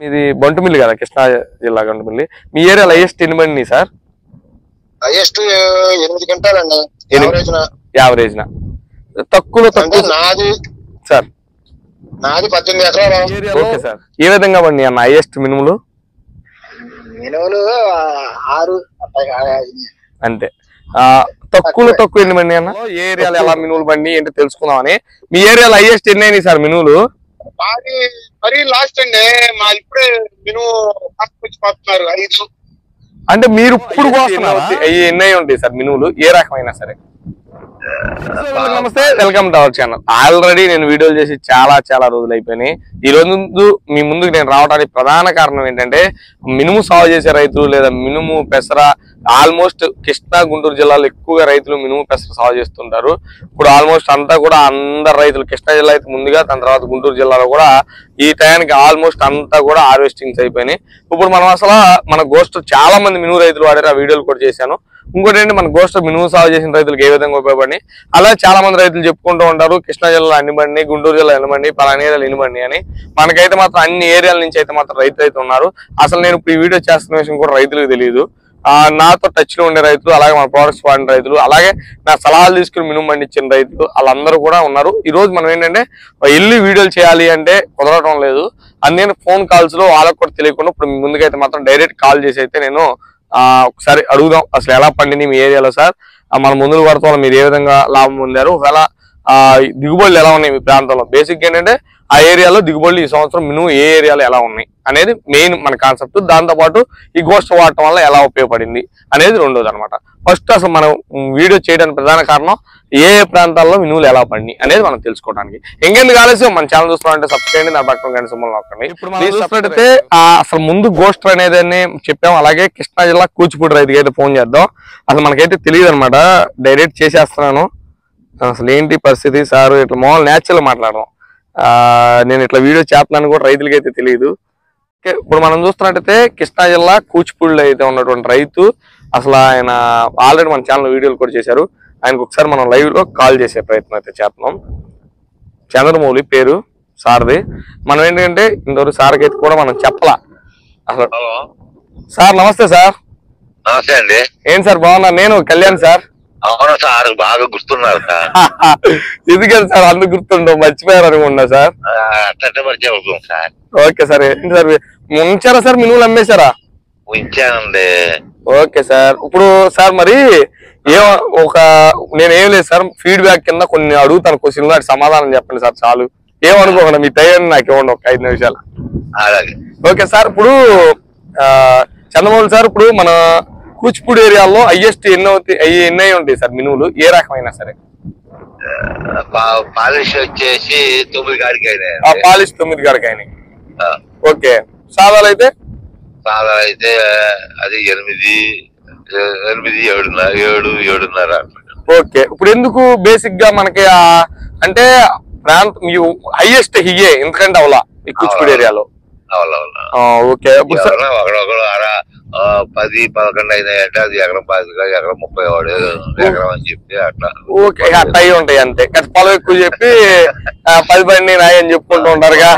ఇది బంటుమిల్లి కదా, కృష్ణా జిల్లా బంటుమిల్లి. మీ ఏరియాలో హైయెస్ట్ ఎన్ని మంది సార్? హైయెస్ట్ 8 గంటలండి యావరేజ్ నా. తక్కువ నాది సార్, నాది 18 ఎకరాలు. Okay sir. ఏ విధంగా పండి అన్న హైయెస్ట్ మినుములు? మినుములు 6 అంతే. తక్కువ ఎన్ని మంది అన్న? ఏ ఏరియాలో ఎలా మినుములు పండి ఏంటో తెలుసుకుందామని. మీ ఏరియాలో హైయెస్ట్ ఎన్ని అయినాయి సార్ మినుములు? మరీ లాస్ట్ అండి, మా ఇప్పుడే మినుము పడుతున్నారు 5. అంటే మీరు ఇప్పుడు ఎన్ని ఉంటాయి సార్ మినుములు ఏ రకమైనా సరే? నమస్తే, welcome to our channel. Already నేను వీడియోలు చేసి చాలా రోజులు అయిపోయినాయి. ఈ రోజు మీ ముందుకు నేను రావడానికి ప్రధాన కారణం ఏంటంటే, మినుము సాగు చేసే రైతులు లేదా మినుము పెసర ఆల్మోస్ట్ కృష్ణా గుంటూరు జిల్లాలో ఎక్కువగా రైతులు మినుము పెసర సాగు చేస్తుంటారు. ఇప్పుడు ఆల్మోస్ట్ అంతా కూడా అందరు రైతులు, కృష్ణా జిల్లా అయితే ముందుగా, దాని తర్వాత గుంటూరు జిల్లాలో కూడా ఈ టయానికి ఆల్మోస్ట్ అంతా కూడా హార్వెస్టింగ్స్ అయిపోయినాయి. ఇప్పుడు మనం అసలు మన గోస్ట్ చాలా మంది మినుము రైతులు వాడారు, ఆ వీడియోలు కూడా చేశాను. ఇంకోటి ఏంటి, మన గోస్ట్ మినుము సాగు చేసిన రైతులకు ఏ విధంగా ఉపయోగపడి, అలా చాలా మంది రైతులు చెప్పుకుంటూ ఉంటారు కృష్ణా జిల్లా అన్ని బండి, గుంటూరు జిల్లా ఎన్ని బండి, పలానా ఏరియాలు ఎన్ని బండి అని. మనకైతే మాత్రం అన్ని ఏరియాల నుంచి అయితే మాత్రం రైతులు ఉన్నారు. అసలు నేను ఇప్పుడు ఈ వీడియో చేస్తున్న విషయం కూడా రైతులకు తెలియదు. నాతో టచ్ లో ఉండే రైతులు, అలాగే మన ప్రోడక్ట్స్ వాడిన రైతులు, అలాగే నా సలహాలు తీసుకుని మినుము పండించిన రైతులు, వాళ్ళందరూ కూడా ఉన్నారు. ఈ రోజు మనం ఏంటంటే వెళ్ళి వీడియోలు చేయాలి అంటే కుదరటం లేదు. అందుకని ఫోన్ కాల్స్ లో వాళ్ళకు కూడా తెలియకుండా ఇప్పుడు ముందుకైతే మాత్రం డైరెక్ట్ కాల్ చేసి అయితే నేను ఒకసారి అడుగుదాం, అసలు ఎలా పండింది మీ ఏరియాలో సార్, మన ముందుకు పడతాం, మీరు ఏ విధంగా లాభం పొందారు, ఒకవేళ దిగుబడులు ఎలా ఉన్నాయి మీ ప్రాంతంలో. బేసిక్ ఏంటంటే ఆ ఏరియాలో దిగుబడులు ఈ సంవత్సరం మినుము ఏ ఏరియాలో ఎలా ఉన్నాయి అనేది మెయిన్ మన కాన్సెప్ట్. దాంతోపాటు ఈ గోస్ట్ వాడటం వల్ల ఎలా ఉపయోగపడింది అనేది రెండోది అనమాట. ఫస్ట్ అసలు మనం వీడియో చేయడానికి ప్రధాన కారణం ఏ ప్రాంతాల్లో మినుములు ఎలా పండి అనేది మనం తెలుసుకోవడానికి. ఇంకెందుకు ఆలస్యం, మన ఛానల్ చూస్తున్నారంటే సబ్స్క్రైబ్ చేయండి, నా పక్కన గంట సింబల్ నొక్కండి. ఇప్పుడు చూసినట్టయితే అసలు ముందు గోస్ట్ అనేది చెప్పాం. అలాగే కృష్ణా జిల్లా కూచిపూడి రైతుకి అయితే ఫోన్ చేద్దాం. అసలు మనకైతే తెలియదు అనమాట, డైరెక్ట్ చేసేస్తున్నాను. అసలు ఏంటి పరిస్థితి సార్, ఇట్లా మామూలు న్యాచురల్ మాట్లాడదాం. నేను ఇట్లా వీడియో చేస్తున్నాను కూడా రైతులకి అయితే తెలియదు. ఇప్పుడు మనం చూస్తున్నట్టయితే కృష్ణా జిల్లా కూచిపూడిలో అయితే ఉన్నటువంటి రైతు, అసలు ఆయన ఆల్రెడీ మన ఛానల్ వీడియోలు కూడా చేశారు. ఆయనకు ఒకసారి మనం లైవ్ లో కాల్ చేసే ప్రయత్నం అయితే చేస్తున్నాం. చంద్రమౌళి పేరు సార్ది. మనం ఏంటంటే ఇంతవరకు సార్కి అయితే కూడా మనం చెప్పలా అసలు. సార్ నమస్తే సార్. నమస్తే అండి. ఏంటి సార్ బాగున్నారు? నేను కళ్యాణ్ సార్. అవును సార్, బాగా గుర్తున్నారు సార్. ఎందుకని సార్ అందుకు గుర్తుండవు, మర్చిపోయారు అనుకున్నా సార్. Sir okay sir. ఏంటి సార్ ఉంచారా సార్, మినుములు అమ్మేశారా? ఉంచానండి. Okay sir. ఇప్పుడు సార్ మరి నేనేం లేదు సార్, ఫీడ్బ్యాక్ కింద కొన్ని అడుగుతాను క్వశ్చన్లు, వాటి సమాధానం చెప్పండి సార్ చాలు. ఏమనుకోకుండా మీ టైం నాకు ఇవ్వండి ఒక 5 నిమిషాలు. Okay sir. ఇప్పుడు చంద్రమౌళి సార్, ఇప్పుడు మన కూచిపూడి ఏరియాలో హైయెస్ట్ ఎన్ని ఉంటాయి సార్ మినుములు ఏ రకమైనా సరే? పాలిష్ వచ్చేసి 9 కాడికి అయినాయి. పాలిష్ 9 కాడికి అయినాయి. ఓకే. సాదాలు అయితే అది 8, 7.5. ఓకే. ఇప్పుడు ఎందుకు బేసిక్ గా మనకి అంటే హైయెస్ట్ హియే ఎందుకంటే అవలా ఈ కూచిపూడి ఏరియాలో. ఓకే. 10-11 అయినాయంటే అది ఎకరం 25, ఎకరం 30 ఎకరం అని చెప్పి అట్లా. ఓకే, అట్లా అయి ఉంటాయి అంతే. పొలం ఎక్కువ చెప్పి 10 అని చెప్పుకుంటూ ఉంటారుగా.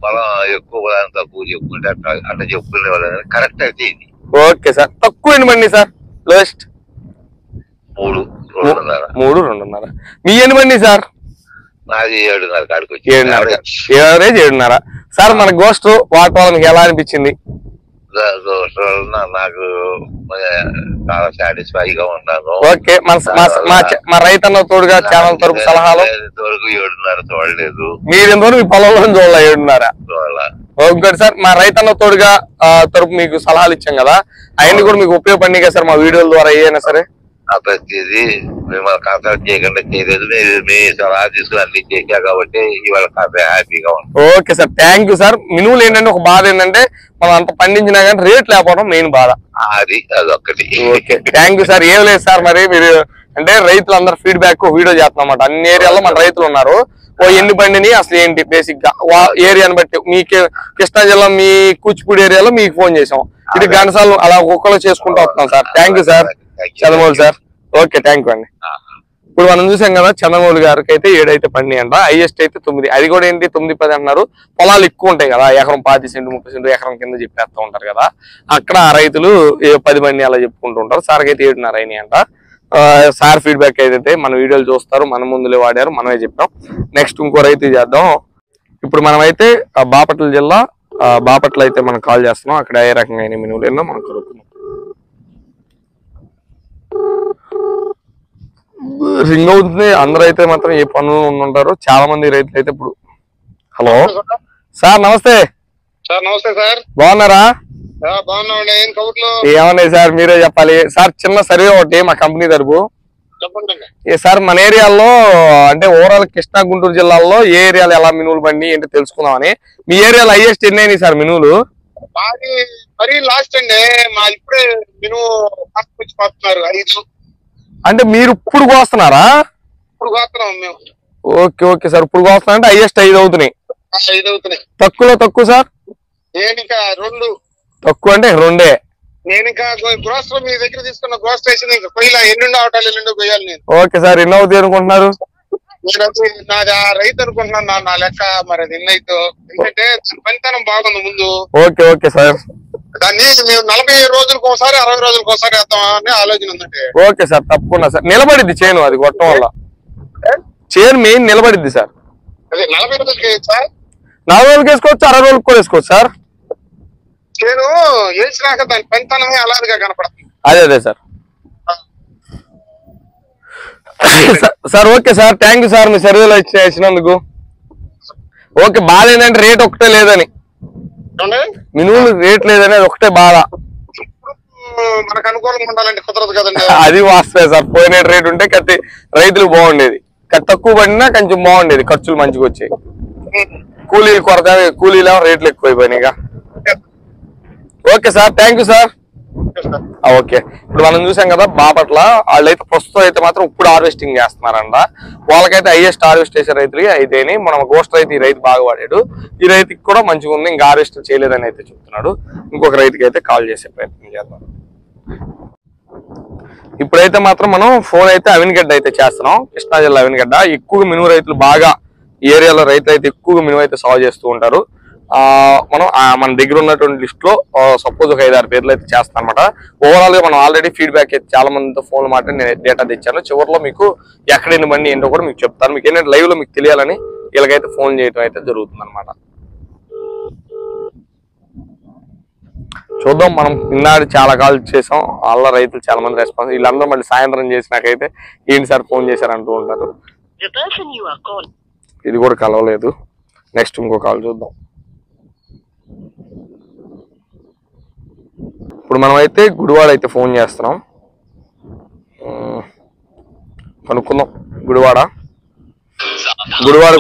పొలం ఎక్కువ తక్కువ చెప్పుకుంటే అట్లా చెప్పుకునే వాళ్ళు కరెక్ట్ అయితే ఇది. Okay sir. తక్కువ ఎన్ని మంది సార్? లోయెస్ట్ 3, 2.5. మీ ఎన్ని మంది సార్? నాది 7.5 కాడికి వచ్చి 7.5 సార్. మన గోస్ట్ వాడటం మీకు ఎలా అనిపించింది? నాకు చాలా సాటిస్ఫైగా ఉన్నాను. ఓకే. మా రైతన్న తోడుగా ఛానల్ తరపు సలహాలు 7.5 చూడలేదు. మీరు ఎంతవరకు మీ పొలంలో చూడాలి 7.5. Okay sir. మా రైతన్న తోడుగా తరపు మీకు సలహాలు ఇచ్చాం కదా, అవన్నీ కూడా మీకు ఉపయోగపడినాయి కదా సార్ మా వీడియోల ద్వారా ఏదైనా సరే? ప్రతిదీ మిమ్మల్ని కన్సల్ట్ చేయకుండా చేయలేదు, మీ సలహా తీసుకుని అన్ని చేశా కాబట్టి ఇవాళ హ్యాపీగా ఉంది. Okay sir, thank you sir. మినుములు ఏంటంటే ఒక బాధ ఏంటంటే మనం అంత పండించినా కానీ రేట్ లేకపోవడం మెయిన్ బాధ. అదొక్కటి. Okay, thank you sir. ఏం లేదు సార్, మరి మీరు అంటే రైతులందరూ ఫీడ్బ్యాక్ వీడియో చేస్తున్నాం అన్నమాట. అన్ని ఏరియాలో మన రైతులు ఉన్నారు. ఎన్ని పండిని అసలు ఏంటి బేసిక్ గా ఏరియాని బట్టి మీకు కృష్ణా జిల్లా మీ కూచిపూడి ఏరియాలో మీకు ఫోన్ చేసాం. ఇది గంటసార్లు అలా ఒక్కరు చేసుకుంటూ వస్తున్నాం sir. Thank you sir Chandramouli sir. Okay, thank you అండి. ఇప్పుడు మనం చూసాం కదా చంద్రమౌళి గారికి అయితే 7 అయితే పండి అంట, హైయెస్ట్ అయితే 9. అది కూడా ఏంటి 9, 10 అంటున్నారు. పొలాలు ఎక్కువ ఉంటాయి కదా, ఎకరం 25 సెంటు 30 సెంటు ఎకరం కింద చెప్పేస్తూ ఉంటారు కదా, అక్కడ ఆ రైతులు 10 పండి అలా చెప్పుకుంటూ ఉంటారు. సార్కి అయితే 7.5 అయినాయి అంట. సార్ ఫీడ్బ్యాక్ అయితే మన వీడియోలు చూస్తారు, మన ముందులే వాడారు, మనమే చెప్పాం. నెక్స్ట్ ఇంకో రైతు చేద్దాం. ఇప్పుడు మనమైతే బాపట్ల జిల్లా బాపట్ల అయితే మనం కాల్ చేస్తున్నాం. అక్కడ ఏ రకమైన మినువులు ఎన్నో మనం కలుగుతున్నాం. రింగ్ అవుతుంది. అందరూ అయితే మాత్రం ఏ పనులు ఉంటారు, చాలా మంది రైతులు అయితే ఇప్పుడు. హలో సార్, నమస్తే సార్. నమస్తే సార్. బాగున్నారా? బాగున్నామండి. ఏం కబుర్లు? ఏమన్నాయి సార్, మీరే చెప్పాలి సార్. చిన్న సర్వే ఒకటి మా కంపెనీ తరపు. చెప్పండి సార్, మన ఏరియాలో అంటే ఓవరాల్ కృష్ణా గుంటూరు జిల్లాల్లో ఏ ఏరియాలో ఎలా మినువులు బండి ఏంటో తెలుసుకుందామని. మీ ఏరియాలో హైయెస్ట్ ఎన్ని అయినాయి సార్ మినువులు? మాది మరీ లాస్ట్ అండి. మా ఇప్పుడే మినువు వచ్చి పోతున్నారు 5. అంటే మీరు ఇప్పుడు కోస్తున్నారా? ఇప్పుడు కోస్తున్నాం మేము. ఓకే ఓకే సార్, ఇప్పుడు కోస్తున్నా అంటే హైయెస్ట్ 5 అవుతున్నాయి. 5 అవుతున్నాయి. తక్కువలో తక్కువ సార్? నేను ఇంకా 2. తక్కువ అంటే 2. నేను ఇంకా గ్రోసరీ మీ దగ్గర తీసుకున్న గ్రోసరీ ఇంకా కొయ్యలా. ఎన్నుండి అవటాలు ఎల్లుండి కొయ్యాలి నేను. ఓకే సార్, ఎన్ని అవుతాయి అనుకుంటున్నారు? నాది ఆ రైతు అనుకుంటున్నాను నా లెక్క. మరి అది ఎన్నైతే, ఎందుకంటే పనితనం బాగుంది ముందు. Okay okay sir. దాన్ని మేము 40 రోజులకు ఒకసారి 60 రోజులకు ఒకసారి వేద్దామని ఆలోచన ఉందంటే. ఓకే సార్, తప్పకుండా సార్. నిలబడిద్ది చేను, అది కొట్టడం వల్ల చేను మెయిన్ నిలబడిద్ది సార్. అదే 40 రోజులకి సార్. 4 రోజులకి వేసుకోవచ్చు, 60 రోజులకు కూడా వేసుకోవచ్చు సార్. చేను వేసినాక దాని పనితనమే అలాదిగా కనపడుతుంది. అదే sir. Sir okay sir, thank you sir మీ సర్వేలో ఇచ్చినందుకు. ఓకే, బాధ ఏంటంటే రేట్ ఒకటే లేదని, మినువులు రేట్ లేదని, అది ఒకటే బాధ. మనకు అనుకూలంగా ఉండాలంటే కుదరదు కదండి. అది వాస్తవే సార్. పోయిన రేట్ ఉంటే కత్తి రైతులకు బాగుండేది, తక్కువ పడినా కొంచెం బాగుండేది, ఖర్చులు మంచిగా వచ్చాయి. కూలీలు కొరత, కూలీలు రేట్లు ఎక్కువైపోయినాయిగా. Okay sir, thank you sir. Okay, ఇప్పుడు మనం చూసాం కదా బాపట్ల వాళ్ళైతే ప్రస్తుతం అయితే మాత్రం ఇప్పుడు హార్వెస్టింగ్ చేస్తున్నారంట. వాళ్ళకైతే హైయెస్ట్ హార్వెస్ట్ చేసే రైతులు అయితేని మనం గోస్ట్ రైతు ఈ రైతు బాగా వాడాడు, ఈ రైతుకి కూడా మంచిగా ఉంది, ఇంకా హార్వెస్ట్ చేయలేదని అయితే చెప్తున్నాడు. ఇంకొక రైతుకి అయితే కాల్ చేసే ప్రయత్నం చేద్దాం. ఇప్పుడైతే మాత్రం మనం ఫోన్ అయితే అవినిగడ్డ అయితే చేస్తున్నాం. కృష్ణా జిల్లా అవినిగడ్డ. ఎక్కువగా మినుము రైతులు బాగా ఈ ఏరియాలో రైతులు అయితే ఎక్కువగా మినుము అయితే సాగు చేస్తూ ఉంటారు. మనం మన దగ్గర ఉన్నటువంటి లిస్ట్ లో సపోజ్ ఒక 5-6 పేర్లు అయితే చేస్తాం అనమాట. ఓవరాల్ గా మనం ఆల్రెడీ ఫీడ్బ్యాక్ అయితే చాలా మందితో ఫోన్ మాట్లాడి నేను డేటా తెచ్చాను. చివరిలో మీకు ఎక్కడైనా బండి ఏంటో కూడా మీకు చెప్తాను. మీకు ఏంటంటే లైవ్ లో మీకు తెలియాలని వీళ్ళకైతే ఫోన్ చేయడం అయితే జరుగుతుంది అనమాట. చూద్దాం, మనం నిన్నాడు చాలా కాల్ చేసాం, వాళ్ళ రైతులు చాలా మంది రెస్పాన్స్. వీళ్ళందరూ మళ్ళీ సాయంత్రం చేసినాకైతే ఏంటి సార్ ఫోన్ చేశారంటూ ఉంటారు. ఇది కూడా కలవలేదు. నెక్స్ట్ ఇంకో కాల్ చూద్దాం. ఇప్పుడు మనం అయితే గుడివాడ అయితే ఫోన్ చేస్తున్నాం, కనుక్కుందాం. గుడివాడ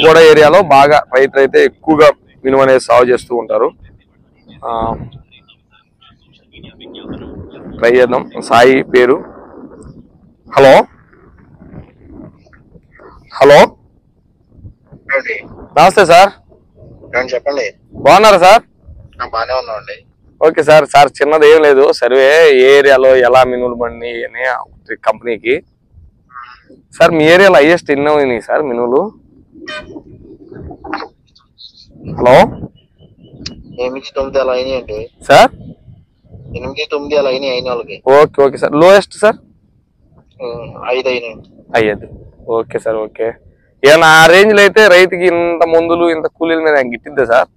కూడా ఏరియాలో బాగా రైతులు అయితే ఎక్కువగా మినుము అనేది సాగు చేస్తూ ఉంటారు. ట్రై చేద్దాం. సాయి పేరు. హలో హలో, నమస్తే సార్. చెప్పండి. బాగున్నారా సార్? బాగానే ఉన్నామండి. Okay sir. సార్ చిన్నది ఏం లేదు, సర్వే ఏ ఏరియాలో ఎలా మినువులు బండి అని కంపెనీకి. సార్ మీ ఏరియాలో హైయెస్ట్ ఎన్ని అయినాయి సార్ మినువులు? హలో, 8-9 అలా అయినాయండి సార్. 8-9 అలా అయినాయి అయిన వాళ్ళకి. Okay okay sir. Lowest sir? 5 అయినాయి. 5. Okay sir. ఓకే, ఏమన్నా ఆ రేంజ్ లో అయితే రైతుకి ఇంత మందులు ఇంత కూలీల మీద గిట్టిద్దా సార్?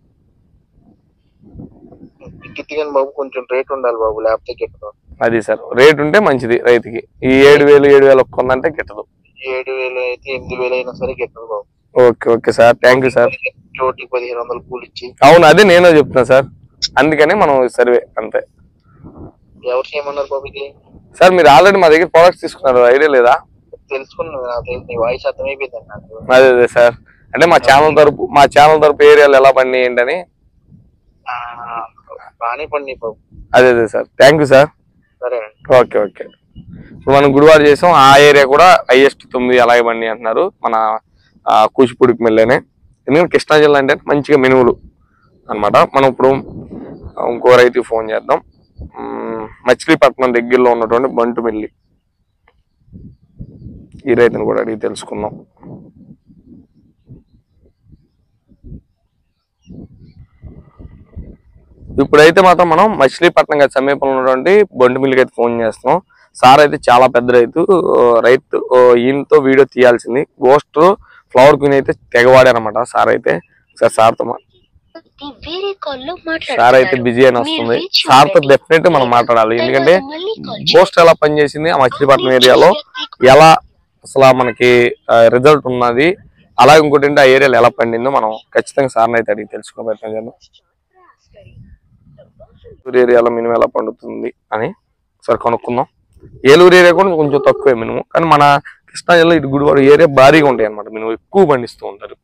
గిట్టిగాని బాబు కొంచెం రేట్ ఉండాలి బాబు, లేకపోతే గిట్టదు. అది సార్, రేట్ ఉంటే మంచిది రైతుకి. ఈ 7,000 ఒక్కందంటే గిట్టదు. 7,000 అయితే 8,000 అయినా సరే గిట్టదు బాబు. Okay okay sir, thank you sir. చోటికి 1,500 కూలి ఇచ్చి. అవును, అదే నేను చెప్తున్నా సార్, అందుకని మనం సర్వే అంతే. ఎవరు చేయమన్నారు బాబు ఇది? సార్ మీరు ఆల్రెడీ మా దగ్గర ప్రొడక్ట్స్ తీసుకున్నారు, ఐడియా లేదా? తెలుసుకున్నాను, నాకు వాయిస్ అర్థమైపోయిందండి నాకు. అదే సార్, అంటే మా ఛానల్ తరపు ఏరియాలో ఎలా పండి ఏంటని. బాగానే పండి బాబు. అదే సార్, థ్యాంక్ యూ సార్. సరే, ఓకే ఓకే. ఇప్పుడు మనం గుడివాడ చేసాం, ఆ ఏరియా కూడా హైయెస్ట్ 9 అలాగే బండి అంటున్నారు, మన కూచిపూడికి మెల్లనే. ఎందుకంటే కృష్ణా జిల్లా అంటే మంచిగా మినువులు అనమాట. మనం ఇప్పుడు ఇంకో రైతుకి ఫోన్ చేద్దాం. మచిలీపట్నం దగ్గరలో ఉన్నటువంటి బంటుమిల్లి. ఈ రైతును కూడా అడిగి తెలుసుకుందాం. ఇప్పుడైతే మాత్రం మనం మచిలీపట్నం గారి సమీపంలో ఉన్నటువంటి బొండుమిల్లికి అయితే ఫోన్ చేస్తున్నాం. సార్ అయితే చాలా పెద్ద రైతు ఈయనతో వీడియో తీయాల్సింది. గోస్ట్ ఫ్లవర్ క్వీన్ అయితే తెగవాడారనమాట సార్ అయితే. సార్తో సార్ అయితే బిజీ అని వస్తుంది. సార్తో డెఫినెట్ మనం మాట్లాడాలి. ఎందుకంటే గోస్ట్ ఎలా పనిచేసింది ఆ మచిలీపట్నం ఏరియాలో, ఎలా అసలు మనకి రిజల్ట్ ఉన్నది, అలాగే ఇంకోటి ఆ ఏరియాలో ఎలా పండిందో మనం ఖచ్చితంగా సార్ని అయితే అడిగి తెలుసుకునే ప్రయత్నం చేద్దాం. ఏరియాలో మినిమం ఎలా పండుతుంది అని సరే కనుక్కుందాం. ఏలూరు ఏరియా కూడా కొంచెం తక్కువే మినిమం, కానీ మన కృష్ణా జిల్లా ఇటు గుడివాడ ఏరియా భారీగా ఉంటాయి అనమాట. మినిమం ఎక్కువ పండిస్తూ ఉంటారు.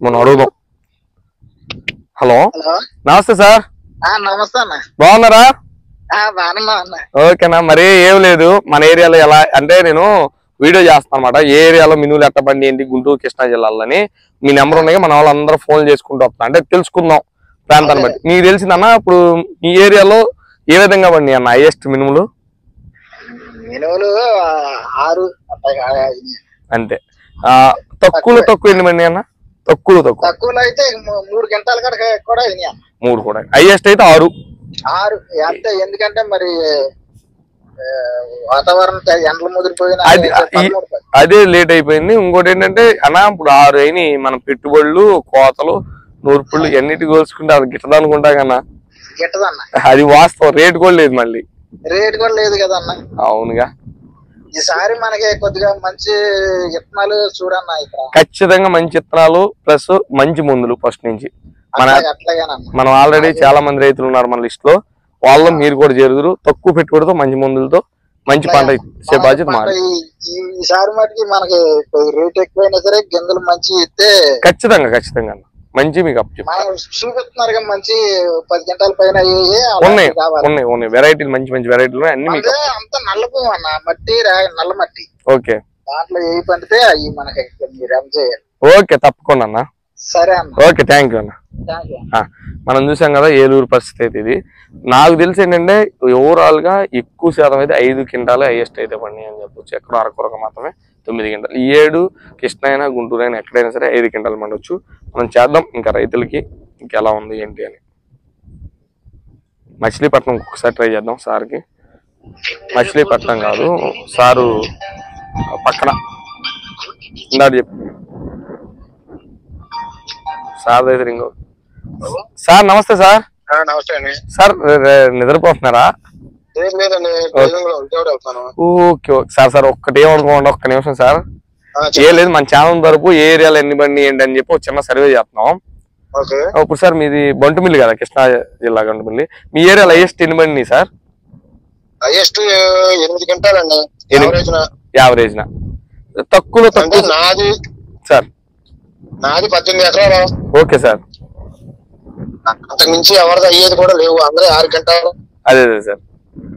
మనం అడుగుదాం. హలో, నమస్తే సార్. నమస్తే అన్న, బాగున్నారా? ఓకేనా. మరి ఏం లేదు, మన ఏరియాలో ఎలా అంటే నేను వీడియో చేస్తాను అనమాట. ఏ ఏరియాలో మినువులు ఎట్ట పండి ఏంటి గుంటూరు కృష్ణా జిల్లాలని మీ నెంబర్ ఉన్నాయి, మన వాళ్ళందరూ ఫోన్ చేసుకుంటూ వస్తాం. అంటే తెలుసుకుందాం ప్రాంతాన్ని బట్టి. మీకు తెలిసిందన్న ఇప్పుడు ఈ ఏరియాలో ఏ విధంగా పండి అన్న హైయెస్ట్ మినుములు? అంతే. తక్కువ ఎన్ని మంది అన్న? తక్కువ అయితే 3 గంటల కూడా 3 కూడా. హైయెస్ట్ అయితే 6 అంతే. ఎందుకంటే మరి వాతావరణం ఎండలు ముదిరిపోయిన అదే లేట్ అయిపోయింది. ఇంకోటి ఏంటంటే అన్న ఇప్పుడు 6 అయినాయి. మన పెట్టుబడులు, కోతలు, నూర్పుళ్ళు ఎన్నిటి కోల్చుకుంటే అది గిట్టదు అనుకుంటా కన్నా. గిట్టదన్న, అది వాస్తవం. రేట్ కూడా లేదు, మళ్ళీ రేట్ కూడా లేదు కదన్న. అవునుగా. ఈసారి మనకి కొద్దిగా మంచి విత్తనాలు చూడన్నా. ఇక్కడ ఖచ్చితంగా మంచి విత్తనాలు ప్లస్ మంచి మందులు ఫస్ట్ నుంచి. మనం ఆల్రెడీ చాలా మంది రైతులు ఉన్నారు మన లిస్ట్ లో. వాళ్ళు మీరు కూడా చేరుదురు. తక్కువ పెట్టుబడితో మంచి మందులతో మంచి పంట ఇచ్చే బాధ్యత మాది. ఈసారి మటుకి మనకి రేట్ ఎక్కువైనా సరే గింజలు మంచి ఇస్తే ఖచ్చితంగా మంచి మీకు అప్ చూపిస్తున్నారు. మంచి 10 గంటల పైన ఉన్నాయి వెరైటీలు, మంచి వెరైటీలు అన్ని మీకు. అంత నల్ల భూమి అన్న, మట్టి నల్ల మట్టి. ఓకే, దాంట్లో ఏ పండితే అవి మనకి చేయాలి. ఓకే, తప్పకుండా అన్న. సరే అన్న, ఓకే, థ్యాంక్ యూ అన్న. మనం చూసాం కదా ఏలూరు పరిస్థితి అయితే ఇది. నాకు తెలిసి ఏంటంటే ఓవరాల్ గా ఎక్కువ శాతం అయితే 5 క్వింటాలు హైయెస్ట్ అయితే పండి అని చెప్పొచ్చు. ఎక్కడో అరకొరక మాత్రమే 9 క్వింటాలు. ఈ 7 కృష్ణ అయినా గుంటూరు అయినా ఎక్కడైనా సరే 5 క్వింటాలు పండొచ్చు. మనం చేద్దాం ఇంకా రైతులకి ఇంకెలా ఉంది ఏంటి అని. మచిలీపట్నం ఒకసారి ట్రై చేద్దాం సార్కి. మచిలీపట్నం కాదు సారు పక్కన ఇందాక చెప్పి సార్ దగ్గర ఇంకో సార్. నమస్తే సార్. నమస్తే అండి సార్. నిద్రపోతున్నారా? Okay sir. ఒక్కటి ఏమనుకోండి, ఒక్క నిమిషం సార్. ఏ లేదు, మన ఛానల్ తరపు ఏ ఏరియాలో ఎన్ని బండి ఏంటి అని చెప్పి ఒక చిన్న సర్వే చేస్తున్నాం. ఇప్పుడు సార్ మీది బంటుమిల్లి కదా, కృష్ణా జిల్లా బంటుమిల్లి. మీ ఏరియాలో హైయెస్ట్ ఎన్ని బండి సార్? Highest 8 గంటలండి average. తక్కువ నాది సార్. నాది 18 ఎకరాలు. Okay sir. అంతకు మించి ఎవరిది అయ్యేది కూడా లేవు. అందరూ 6 గంటలు. అదే సార్.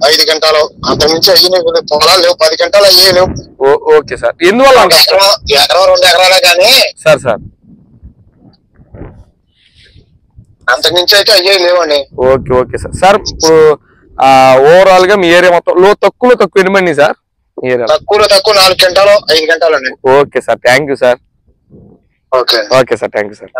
5 గంటలు అంతకు మించి అయ్యి పొలాలు లేవు. 10 గంటలు అయ్యే లేవు. Okay sir. ఎందువల్ల? ఎకరం 2 ఎకరాలే కానీ సార్ అంతకు మించి అయితే అయ్యే లేవండి. Okay sir. సార్ ఇప్పుడు ఓవరాల్ గా మీ ఏరియా మొత్తం తక్కువ ఎన్ని మంది సార్? తక్కువ 4 గంటలు 5 గంటలు అండి. Okay sir, thank you sir. Okay sir, thank you sir.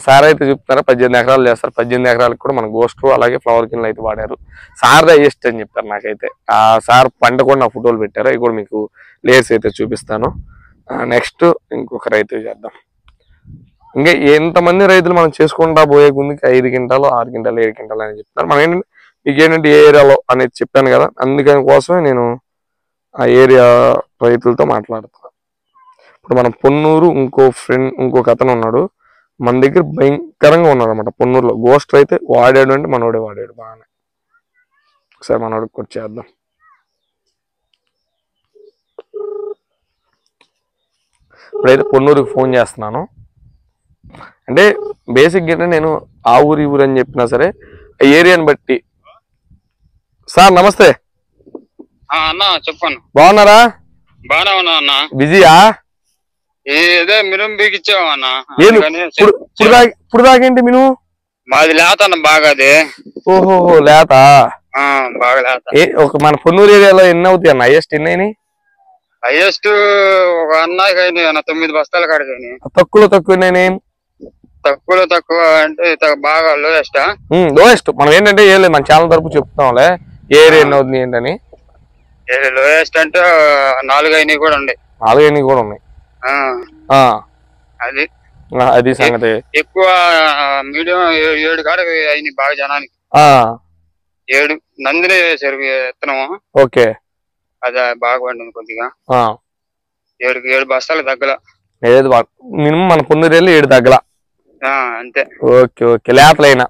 Sir అయితే చెప్తారా 18 ఎకరాలు చేస్తారు. 18 ఎకరాలకు కూడా మన గోస్ట్ అలాగే ఫ్లవర్ కింద అయితే వాడారు. సార్ హైయెస్ట్ అని చెప్పారు నాకైతే. ఆ సార్ పంట కూడా నా ఫోటోలు పెట్టారు. అవి కూడా మీకు లేయర్స్ అయితే చూపిస్తాను. నెక్స్ట్ ఇంకొక రైతు చేద్దాం. ఇంకా ఎంతమంది రైతులు మనం చేసుకుంటా పోయే ముందుకి 5 క్వింటాలు 6 క్వింటాలు 7 క్వింటాలు అని చెప్తున్నారు. మనం ఏంటంటే మీకు ఏంటంటే ఏ ఏరియాలో అనేది చెప్పాను కదా, అందుకని కోసమే నేను ఆ ఏరియా రైతులతో మాట్లాడుతాను. ఇప్పుడు మన పొన్నూరు ఇంకొక అతను ఉన్నాడు మన దగ్గర, భయంకరంగా ఉన్నాడు అనమాట పొన్నూరులో. గోస్ట్ అయితే వాడాడు అంటే మనోడే వాడాడు బాగానే. ఒకసారి మనోడికి కూడా చేద్దాం. ఇప్పుడైతే పొన్నూరుకి ఫోన్ చేస్తున్నాను. అంటే బేసిక్ గా నేను ఆ ఊరు అని చెప్పినా సరే ఆ ఏరియాని బట్టి. సార్ నమస్తే. అన్నా చెప్పండి. బాగున్నారా? బాగానే ఉన్నా అన్న. బిజీయా? ఏదో మినుము బీకిచ్చావు అన్న. ఇప్పుడు దాకేంటి మినుము? మాది లేత అన్న బాగా. అది ఓహో లేత. బాగా లేత. ఒక మన పొన్నూరు ఏరియాలో ఎన్ని అవుతాయి అన్న? హైయెస్ట్ ఎన్ని అయినాయి? హైయెస్ట్ ఒక అన్నకి అయినాయి అన్న 9 బస్తాలు కాడికి. తక్కువ నేను తక్కువ అంటే బాగా లోయెస్ట్. లోయెస్ట్ మనం ఏంటంటే ఏం లేదు, మన ఛానల్ తరపు చెప్తాంలే ఏ ఏరియా ఎన్ని అవుతుంది ఏంటని. లోయెస్ట్ అంటే 4 అయినవి కూడా ఉన్నాయి. 4 అయినవి కూడా ఉన్నాయి. అది సంగతి. ఎక్కువ మీడియం 7 కాడికి అయినాయి బాగా జనానికి. 7 నందిని వేసారు విత్తనము. ఓకే, అది బాగా పండింది కొద్దిగా. 7 బస్తాలు తగ్గల. మినిమం మన పొందూరు 7 తగ్గల. అంతే. ఓకే లేతలైనా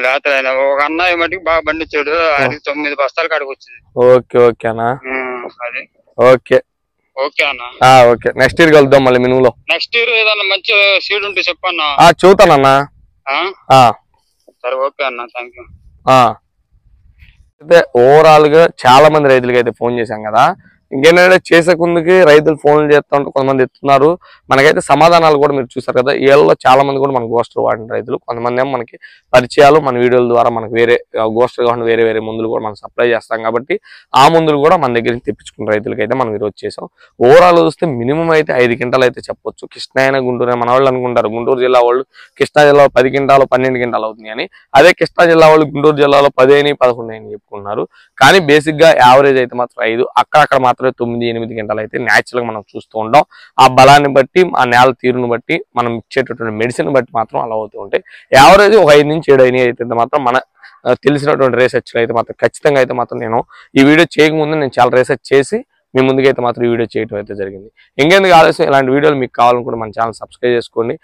లేతలైనా ఒక అన్నయ్య మటుకు బాగా పండించాడు. అది 9 బస్తాలు కాడికి వచ్చింది. ఓకే అన్న. అది ఓకే అన్న. ఓకే, నెక్స్ట్ ఇయర్ కలుద్దాం మళ్ళీ మినుములో. నెక్స్ట్ ఇయర్ ఏదన్నా మంచి సీడ్ ఉంటే చెప్పన్నా. చూతానన్నా. సరే ఓకే అన్న, థ్యాంక్ యూ. అయితే ఓవరాల్ గా చాలా మంది రైతులకి అయితే ఫోన్ చేశాం కదా. ఇంకేంటంటే చేసే ముందుకి రైతులు ఫోన్లు చేస్తూ ఉంటే కొంతమంది ఎత్తున్నారు. మనకైతే సమాధానాలు కూడా మీరు చూసారు కదా. వీళ్ళలో చాలా మంది కూడా మన గోస్టర్ వాడిన రైతులు, కొంతమంది ఏమో మనకి పరిచయాలు మన వీడియోల ద్వారా మనకి వేరే గోస్టర్ కాకుండా వేరే మందులు కూడా మనం సప్లై చేస్తాం కాబట్టి ఆ మందులు కూడా మన దగ్గర నుంచి తెప్పించుకున్న రైతులకి అయితే మనం ఈరోజు చేసాం. ఓవరాల్ చూస్తే మినిమం అయితే 5 క్వింటాలు అయితే చెప్పొచ్చు. కృష్ణా అయినా గుంటూరు మన వాళ్ళు అనుకుంటారు గుంటూరు జిల్లా వాళ్ళు కృష్ణా జిల్లాలో 10 క్వింటాలు 12 క్వింటాలు అవుతుంది అని. అదే కృష్ణా జిల్లా వాళ్ళు గుంటూరు జిల్లాలో 10 అయినా 11 అయినా చెప్పుకున్నారు. కానీ బేసిక్ గా యావరేజ్ అయితే మాత్రం 5, అక్కడక్కడ మాత్రమే 9-8 క్వింటాలు అయితే న్యాచురల్ గా మనం చూస్తూ ఉంటాం. ఆ బలాన్ని బట్టి ఆ నేల తీరును బట్టి మనం ఇచ్చేటటువంటి మెడిసిన్ బట్టి మాత్రం అలా అవుతూ ఉంటాయి. యావరేజ్ ఒక 5 నుంచి 7 అయినా అయితే మాత్రం మన తెలిసినటువంటి రీసెర్చ్ అయితే మాత్రం ఖచ్చితంగా అయితే మాత్రం నేను ఈ వీడియో చేయకముందు నేను చాలా రీసెర్చ్ చేసి మీ ముందుకైతే మాత్రం ఈ వీడియో చేయడం అయితే జరిగింది. ఇంకెందుకు ఆలస్యం, ఇలాంటి వీడియోలు మీకు కావాలనుకుంటే మన ఛానల్ సబ్స్క్రైబ్ చేసుకోండి.